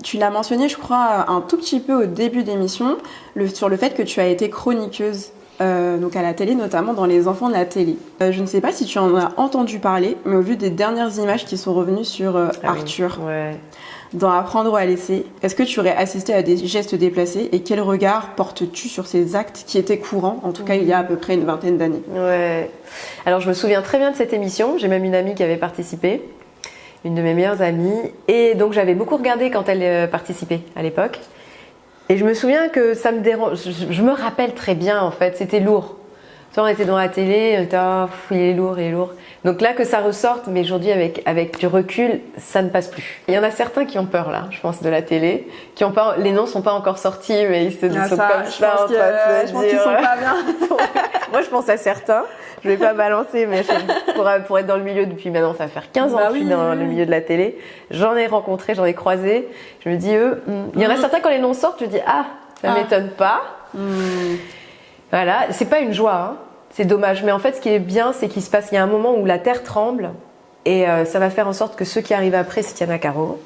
Tu l'as mentionné, je crois, un tout petit peu au début d'émission, sur le fait que tu as été chroniqueuse. Donc à la télé, notamment dans Les Enfants de la télé. Je ne sais pas si tu en as entendu parler, mais au vu des dernières images qui sont revenues sur Arthur, oui. Ouais. dans Apprendre ou à laisser, est-ce que tu aurais assisté à des gestes déplacés et quel regard portes-tu sur ces actes qui étaient courants, en tout cas il y a à peu près une vingtaine d'années? Ouais. Alors je me souviens très bien de cette émission, j'ai même une amie qui avait participé, une de mes meilleures amies, et donc j'avais beaucoup regardé quand elle participait à l'époque. Et je me souviens que ça me dérange, je me rappelle très bien en fait, c'était lourd. Tu vois, on était dans la télé, on était il est lourd, il est lourd. Donc là que ça ressorte, mais aujourd'hui avec du recul, ça ne passe plus. Il y en a certains qui ont peur là, je pense, de la télé, qui ont pas, les noms sont pas encore sortis, mais ils sont comme ça en train de se je pense qu'ils sont pas bien. Moi je pense à certains, je vais pas balancer, mais pour être dans le milieu depuis maintenant, ça va faire 15 ans que je suis dans le milieu de la télé. J'en ai rencontré, j'en ai croisé. Je me dis, il y en a certains quand les noms sortent, je dis, ça m'étonne pas. Voilà, c'est pas une joie, hein. C'est dommage. Mais en fait, ce qui est bien, c'est qu'il y a un moment où la terre tremble et ça va faire en sorte que ceux qui arrivent après, c'est Tiana Caro.